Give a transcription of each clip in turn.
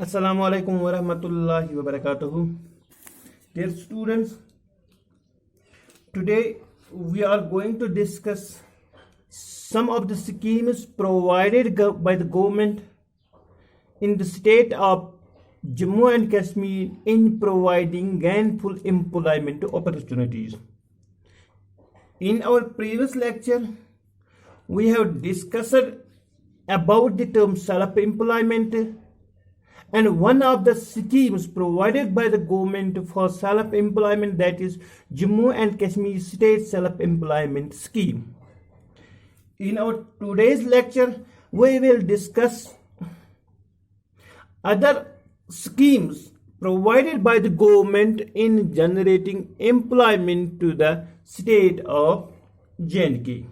Assalamu alaikum wa rahmatullahi wa barakatuhu. Dear students, today we are going to discuss some of the schemes provided by the government in the state of Jammu and Kashmir in providing gainful employment opportunities. In our previous lecture, we have discussed about the term self-employment, and one of the schemes provided by the government for self-employment, that is Jammu and Kashmir State Self-Employment Scheme. In our today's lecture, we will discuss other schemes provided by the government in generating employment to the state of J&K.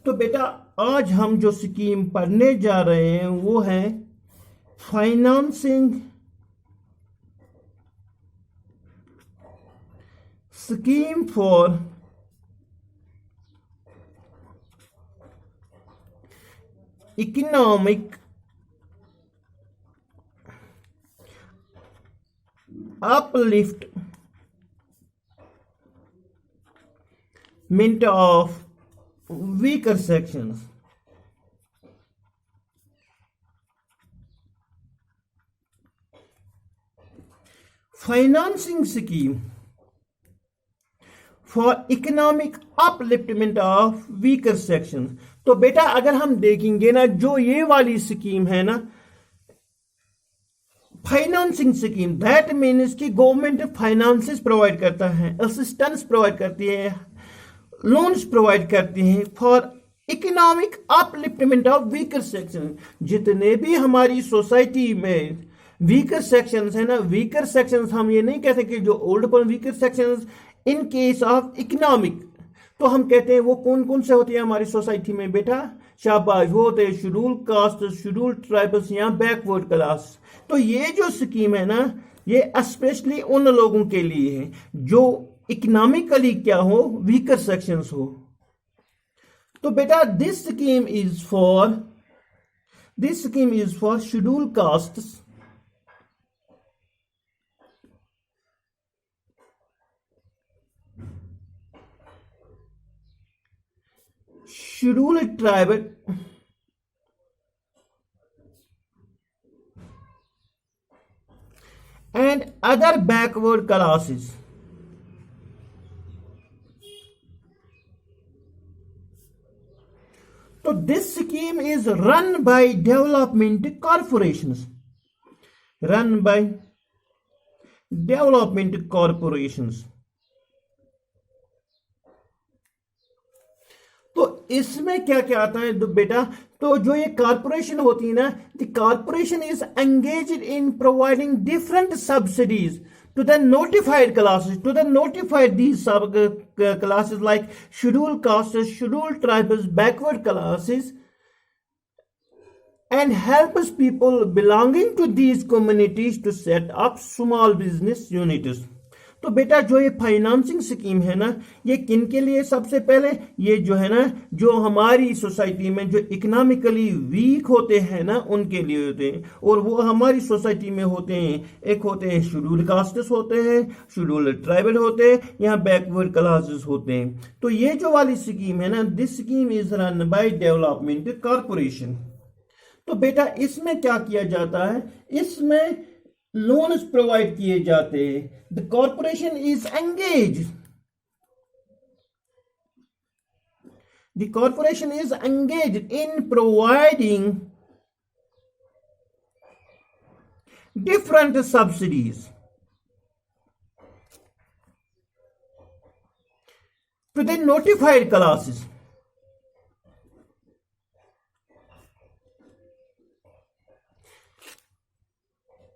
तो बेटा आज हम जो scheme पढ़ने जा रहे हैं वो है financing scheme for economic upliftment of weaker sections. Financing scheme for economic upliftment of weaker sections. तो बेटा अगर हम देखेंगे ना, जो ये वाली स्कीम है ना, फाइनेंसिंग स्कीम, दैट मीन्स कि गवर्नमेंट फाइनेंसेस प्रोवाइड करता है, असिस्टेंस प्रोवाइड करती है, लोन्स प्रोवाइड करती हैं for economic upliftment of weaker section. जितने भी हमारी सोसाइटी में वीकर सेक्शंस है ना, वीकर सेक्शंस हम ये नहीं कहते कि जो ओल्ड पर weaker sections in case of economic, तो हम कहते हैं वो कौन कौन से होते हैं हमारी सोसाइटी में बेटा? शाबाश, वो होते हैं शेड्यूल कास्ट, शेड्यूल ट्राइबल्स या बैकवर्ड क्लास. तो ये जो स्कीम है ना, ये स्पेशली उन लोगों के लिए है जो इकोनॉमिकली क्या हो, वीकर सेक्शंस हो. तो बेटा this scheme is for schedule castes, schedule tribal and other backward classes. So this scheme is run by development corporations. तो इसमें क्या क्या आता है तो बेटा, तो जो ये कारपोरेशन होती है ना, the corporation is engaged in providing different subsidies to the notified classes, these sub classes like scheduled castes, scheduled tribes, backward classes, and helps people belonging to these communities to set up small business units. तो बेटा जो ये financing scheme है ना, ये किन के लिए? सबसे पहले ये जो है ना, जो हमारी सोसाइटी में जो इकोनॉमिकली वीक होते हैं ना, उनके लिए होते हैं. और वो हमारी सोसाइटी में होते हैं, एक होते हैं शेड्यूल कास्ट्स होते हैं, शेड्यूल ट्राइबल होते हैं, यहाँ बैकवर्ड क्लासेस होते हैं. तो ये जो वाली स्कीम है ना, this scheme is run by development corporation. तो बेटा इसमें क्या किया जाता है? इसमें लोन्स प्रोवाइड किए जाते हैं. The corporation is engaged in providing different subsidies to the notified classes.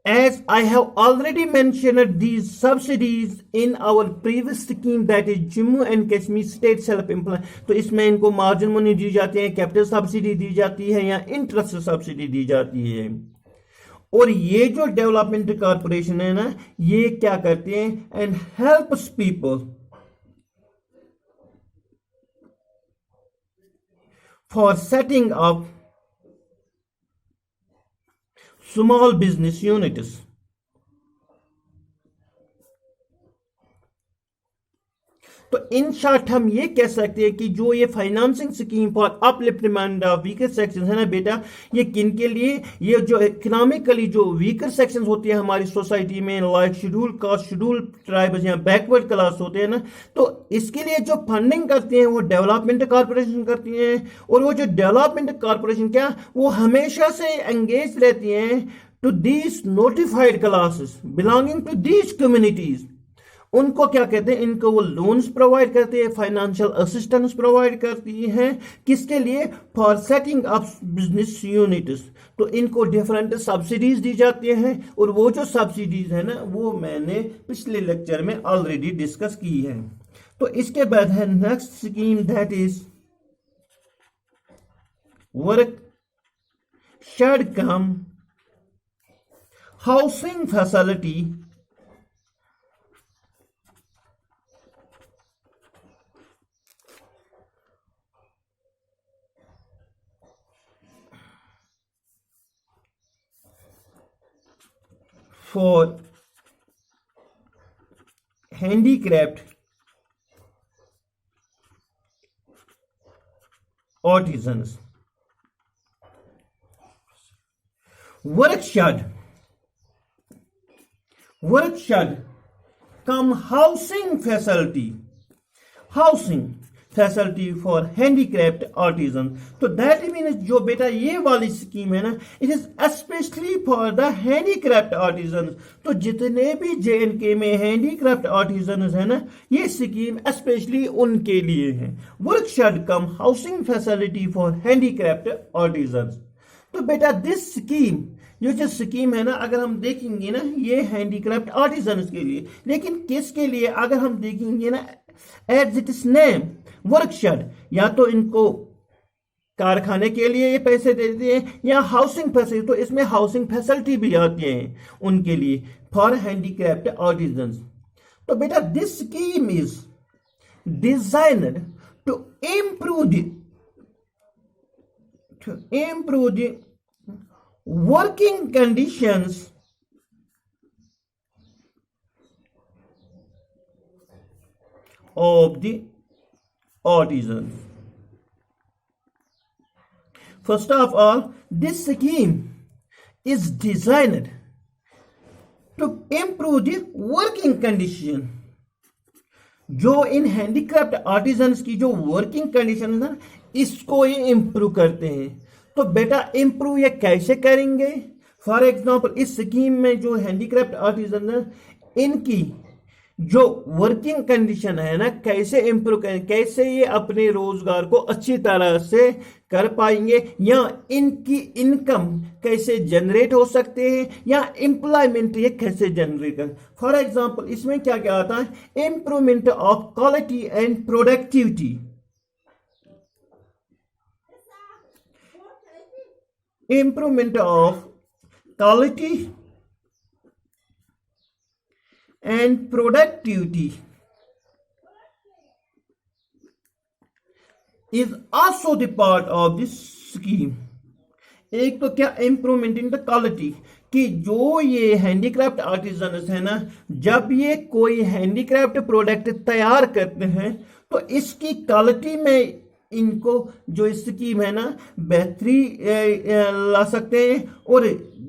As I have already mentioned these subsidies in our previous scheme, that is Jammu and Kashmir State Self-Employment. तो इसमें इनको margin money दी जाती है, capital subsidy दी जाती है या interest subsidy दी जाती है. और ये जो डेवलपमेंट कॉर्पोरेशन है ना, ये क्या करते हैं? And helps people for setting up small business units. तो इन शॉर्ट हम ये कह सकते हैं कि जो ये financing scheme for upliftment of weaker section है ना बेटा, ये किन के लिए, ये जो इकोनॉमिकली जो वीकर सेक्शन होते हैं हमारी सोसाइटी में, like schedule caste, schedule tribes या बैकवर्ड क्लास होते हैं ना, तो इसके लिए जो फंडिंग करती हैं वो डेवलपमेंट कॉरपोरेशन करती हैं। और वो जो डेवलपमेंट कॉरपोरेशन क्या, वो हमेशा से एंगेज रहती हैं to these notified classes belonging to these communities. उनको क्या कहते हैं, इनको वो लोन्स प्रोवाइड करते हैं, फाइनेंशियल असिस्टेंस प्रोवाइड करती हैं, किसके लिए, for setting up business units. तो इनको डिफरेंट सब्सिडीज दी जाती हैं, और वो जो सब्सिडीज है ना वो मैंने पिछले लेक्चर में ऑलरेडी डिस्कस की है। तो इसके बाद है next scheme, that is work shed come housing facility for handicraft artisans. Workshop come housing facility for handicraft artisans. तो दैट मीन्स जो बेटा ये वाली स्कीम है ना, it is specially for the handicraft artisan. तो जितने भी JNK में हैंडीक्राफ्ट आर्टिजन है ना, ये स्कीम स्पेशली उनके लिए है। Workshop cum housing facility for handicraft artisan. तो बेटा दिस स्कीम, ये जो स्कीम है ना, अगर हम देखेंगे ना, ये हैंडीक्राफ्ट आर्टिजन के लिए, लेकिन किसके लिए, अगर हम देखेंगे ना, as it is name workshop, या तो इनको कारखाने के लिए ये पैसे देते हैं, या हाउसिंग फैसिलिटी, तो इसमें हाउसिंग फैसिलिटी भी आती है उनके लिए, फॉर हैंडीक्राफ्ट आर्टिजन। तो बेटा this scheme is designed to improve the working conditions of the artisans. First of all, this scheme is designed to improve the working condition. जो इन हैंडीक्राफ्ट आर्टिजन्स की जो वर्किंग कंडीशन है ना, इसको ये improve करते हैं। तो बेटा इंप्रूव ये कैसे करेंगे, फॉर एग्जांपल इस स्कीम में जो हैंडीक्राफ्ट आर्टिजन है, इनकी जो वर्किंग कंडीशन है ना, कैसे इंप्रूव करें, कैसे ये अपने रोजगार को अच्छी तरह से कर पाएंगे, या इनकी इनकम कैसे जनरेट हो सकते हैं, या एम्प्लॉयमेंट ये कैसे जनरेट कर। फॉर एग्जांपल इसमें क्या क्या आता है, improvement of quality and productivity, improvement of quality and productivity is also the part of this scheme. एक तो क्या इंप्रूवमेंट इन द क्वालिटी, कि जो ये हैंडीक्राफ्ट आर्टिजन है ना, जब ये कोई हैंडीक्राफ्ट प्रोडक्ट तैयार करते हैं तो इसकी क्वालिटी में इनको जो स्कीम है ना बेहतरी ला सकते हैं। और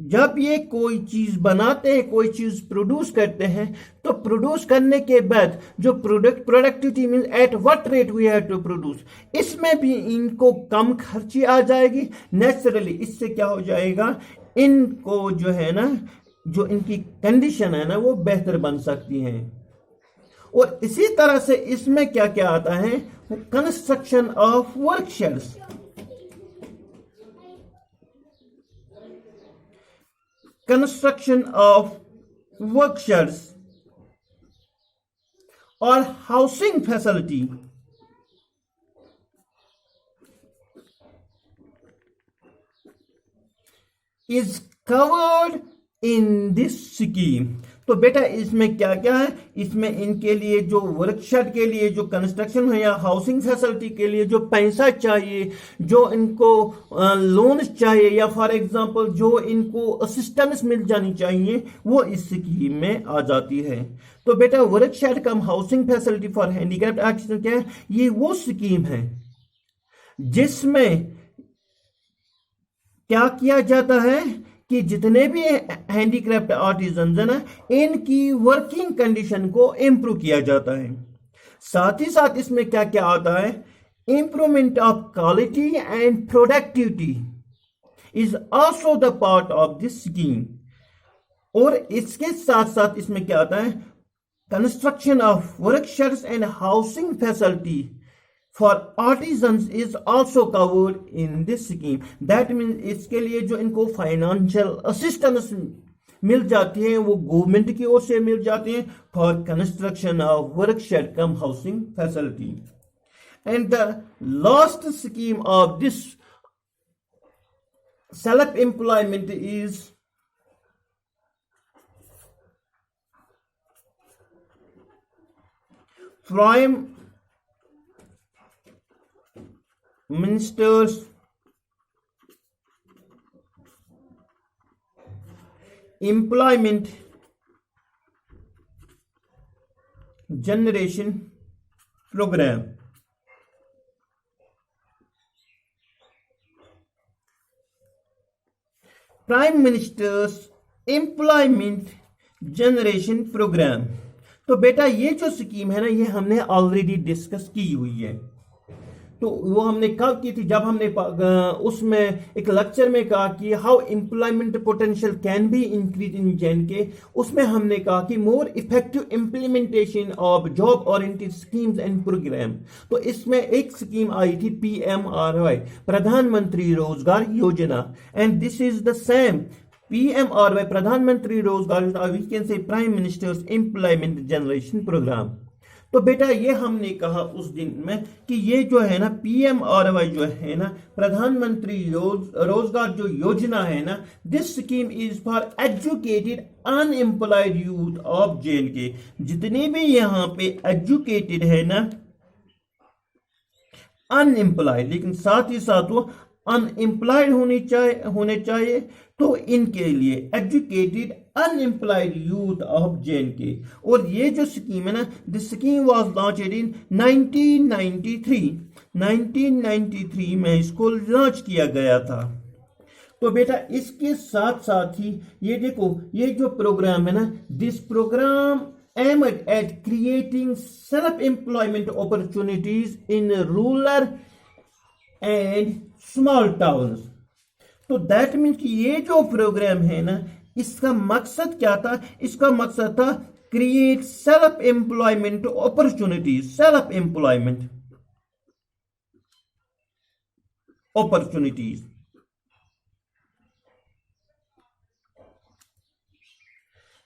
जब ये कोई चीज बनाते हैं, कोई चीज प्रोड्यूस करते हैं, तो प्रोड्यूस करने के बाद जो productivity mean at what rate we have to produce, इसमें भी इनको कम खर्ची आ जाएगी नेचुरली। इससे क्या हो जाएगा, इनको जो है ना, जो इनकी कंडीशन है ना वो बेहतर बन सकती हैं। और इसी तरह से इसमें क्या क्या आता है, construction of workshops, construction of workshops और housing facility is covered in this scheme. तो बेटा इसमें क्या क्या है, इसमें इनके लिए जो वर्कशॉप के लिए जो कंस्ट्रक्शन है या हाउसिंग फैसिलिटी के लिए जो पैसा चाहिए, जो इनको लोन चाहिए, या फॉर एग्जांपल जो इनको असिस्टेंस मिल जानी चाहिए, वो इस स्कीम में आ जाती है। तो बेटा workshop cum housing facility for handicapped artist क्या है, ये वो स्कीम है जिसमें क्या किया जाता है कि जितने भी हैंडीक्राफ्ट आर्टिजन है ना, इनकी वर्किंग कंडीशन को इंप्रूव किया जाता है। साथ ही साथ इसमें क्या क्या आता है, improvement of quality and productivity is also the part of this scheme. और इसके साथ साथ इसमें क्या आता है, construction of workshops and housing facility for artisans is also covered in this scheme. That means इसके लिए जो इनको फाइनेंशियल असिस्टेंस मिल जाती है वो गवर्नमेंट की ओर से मिल जाती है for construction of workshop cum housing facility. And the last scheme of this self employment is prime minister's employment generation programme. Prime minister's employment generation programme. तो बेटा ये जो स्कीम है ना, ये हमने ऑलरेडी डिस्कस की हुई है। तो वो हमने कब की थी, जब हमने उसमें एक लेक्चर में कहा कि how employment potential can be increase in JNK। उसमें हमने कहा कि more effective implementation of job oriented schemes and programme. तो इसमें एक स्कीम आई थी PMRY, प्रधानमंत्री रोजगार योजना, and this is the same PMRY, प्रधानमंत्री रोजगार योजना, we can say prime minister's employment generation programme. तो बेटा ये हमने कहा उस दिन में कि ये जो है ना PMRY जो है ना, प्रधानमंत्री रोजगार जो योजना है ना, this scheme is for educated unemployed youth of JNK। जितने भी यहाँ पे एजुकेटेड है ना, अनएम्प्लॉयड, लेकिन साथ ही साथ वो अनएम्प्लॉयड होने चाहिए। तो इनके लिए educated unemployed youth of JNK। और ये जो स्कीम है ना, this scheme was launched in 1993 में इसको लॉन्च किया गया था। तो बेटा इसके साथ साथ ही ये देखो, ये जो प्रोग्राम है ना, this programme aimed at creating self-employment opportunities in rural and small towns। तो दैट मीन्स कि ये जो प्रोग्राम है ना, इसका मकसद क्या था, इसका मकसद था create self employment opportunities, self employment opportunities.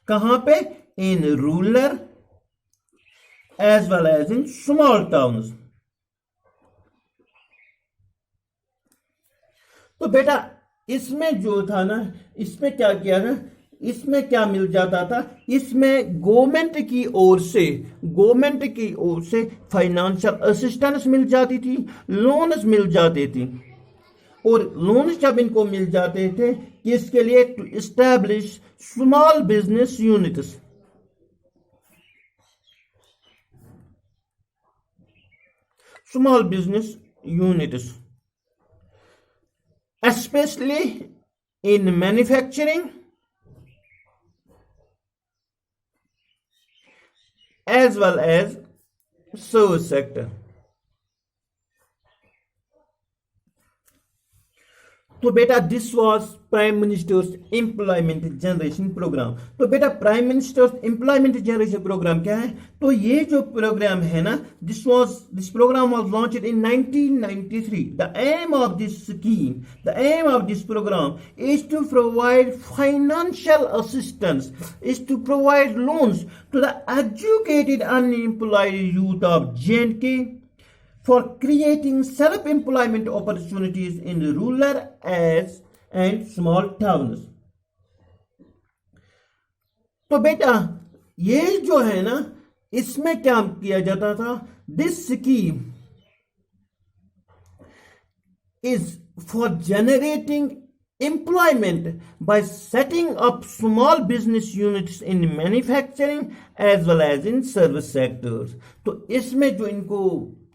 कहां पे, in rural as well as in small towns. तो बेटा इसमें जो था ना, इसमें क्या किया ना, इसमें क्या मिल जाता था, इसमें गवर्नमेंट की ओर से फाइनेंशियल असिस्टेंस मिल जाती थी, लोन्स मिल जाते थे। और लोन्स जब इनको मिल जाते थे किसके लिए, to establish small business units. Small business units especially in manufacturing as well as service sector। तो बेटा this was prime minister's employment generation programme. तो बेटा prime minister's employment generation programme क्या है, तो ये जो प्रोग्राम है ना, this programme was launched in 1993। The aim of this programme is to provide financial assistance, is to provide loans to the educated unemployed youth of JNK for creating self-employment opportunities in rural and small towns। तो बेटा ये जो है ना, इसमें क्या किया जाता था, this scheme is for generating employment by setting up small business units in manufacturing as well as in service sectors. तो इसमें जो इनको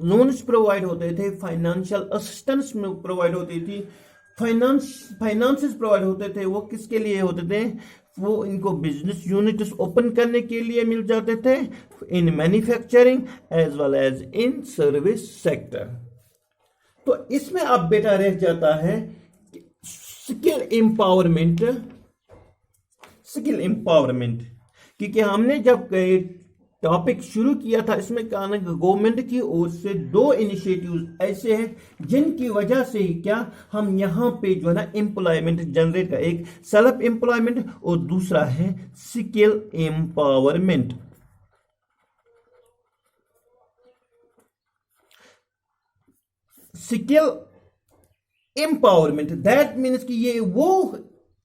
लोन्स प्रोवाइड होते थे, फाइनेंशियल असिस्टेंस प्रोवाइड होती थी, फाइनेंसेस प्रोवाइड होते थे, वो किसके लिए होते थे, वो इनको बिजनेस यूनिट्स ओपन करने के लिए मिल जाते थे in manufacturing as well as in service sector. तो इसमें अब बेटा रह जाता है स्किल एम्पावरमेंट। स्किल एम्पावरमेंट क्योंकि हमने जब टॉपिक शुरू किया था, इसमें कहा ना गवर्नमेंट की ओर से 2 इनिशिएटिव्स ऐसे हैं जिनकी वजह से ही क्या हम यहां पे जो है ना एम्प्लॉयमेंट जनरेट का, एक सेल्फ एम्प्लॉयमेंट और दूसरा है skill empowerment. Skill empowerment that means कि ये वो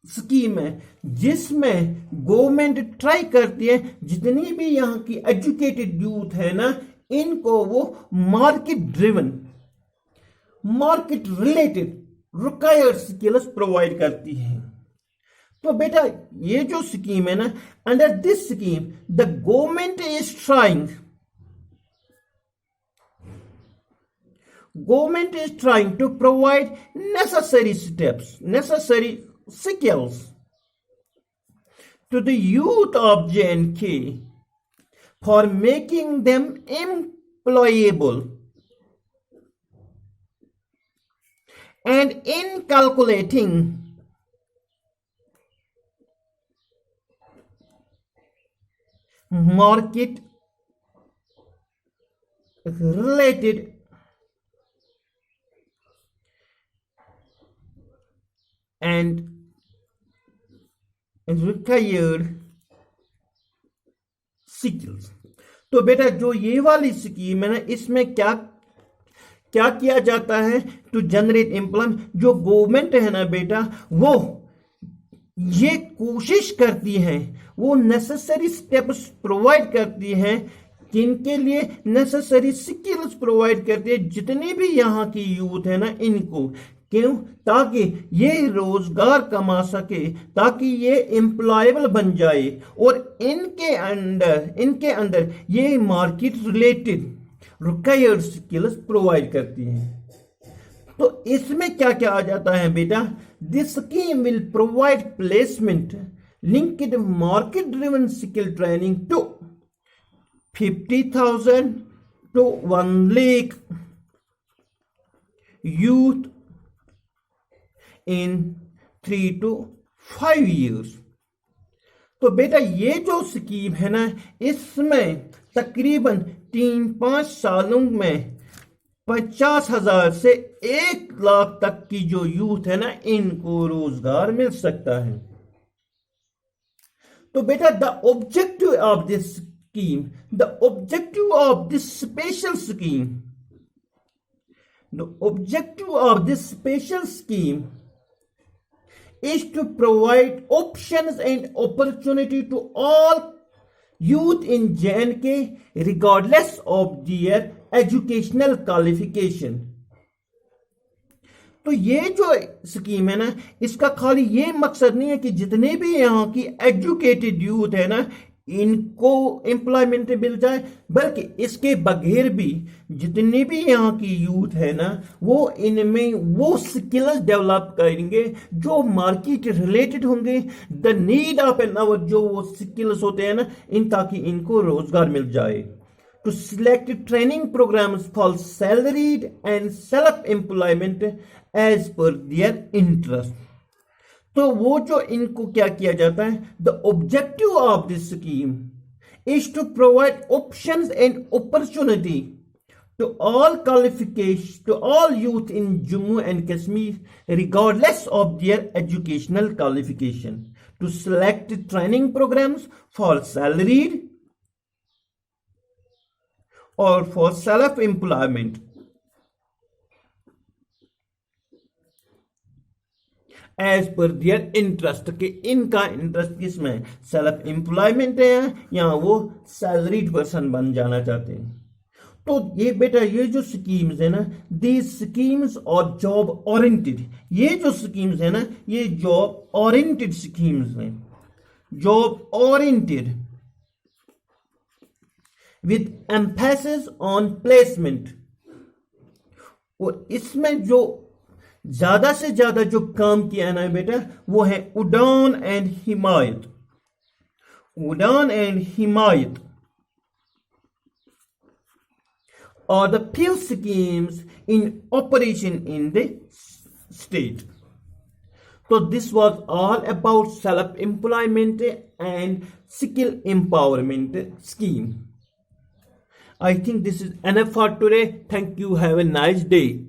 स्कीम है जिसमें गवर्नमेंट ट्राई करती है जितनी भी यहाँ की एजुकेटेड यूथ है ना, इनको वो market driven, market related required skills provide करती है। तो बेटा ये जो स्कीम है ना, under this scheme the government is trying to provide necessary steps, necessary skills to the youth of J&K for making them employable and in calculating market related and required skills। तो बेटा जो ये वाली scheme है ना, इसमें क्या क्या किया जाता है, टू जनरेट एम्प्लॉयमेंट। जो गवर्नमेंट है ना बेटा, वो ये कोशिश करती है, वो नेसेसरी स्टेप्स प्रोवाइड करती है, किनके लिए, नेसेसरी स्किल्स प्रोवाइड करती है जितने भी यहाँ की यूथ है ना इनको। क्यों? ताकि ये रोजगार कमा सके, ताकि ये एम्प्लॉयबल बन जाए और इनके अंदर ये market related required skills provide करती हैं। तो इसमें क्या क्या आ जाता है बेटा, this scheme will provide placement linked market driven skill training to 50,000 to 1 lakh youth in 3 to 5 years। तो बेटा ये जो स्कीम है ना, इसमें तकरीबन 3-5 सालों में 50,000 से 1 लाख तक की जो यूथ है ना, इनको रोजगार मिल सकता है। तो बेटा the objective of this scheme, the objective of this special scheme, the objective of this special scheme is to provide options and opportunity to all youth in J&K regardless of their educational qualification। तो ये जो scheme है ना, इसका खाली ये मकसद नहीं है कि जितने भी यहाँ की एजुकेटेड यूथ है ना इनको एम्प्लॉयमेंट मिल जाए, बल्कि इसके बगैर भी जितने भी यहाँ की यूथ है ना, वो इनमें वो स्किल्स डेवलप करेंगे जो मार्केट रिलेटेड होंगे, the need of an hour, जो वो स्किल्स होते हैं ना इन, ताकि इनको रोजगार मिल जाए। To select training programmes for salaried and self employment as per their interest. तो वो जो इनको क्या किया जाता है, the objective of this scheme is to provide options and opportunity to all qualification, to all youth in Jammu and Kashmir regardless of their educational qualification, to select training programmes for salaried और for self employment as per their interest, के इनका interest किसमें है, self employment है या वो salaried person बन जाना चाहते हैं। तो ये बेटा ये जो स्कीम्स है ना, दीज स्कीम्स और जॉब ओरिएंटेड, ये जो स्कीम्स है ना ये जॉब ओरिएंटेड स्कीम्स हैं, job oriented with emphasis on placement. और इसमें जो ज्यादा से ज्यादा जो काम किया है ना बेटा वो है उड़ान एंड हिमायत, उड़ान and Himayat or the few schemes in operation in the state. So this was all about self-employment and skill empowerment scheme. I think this is enough for today. Thank you. Have a nice day.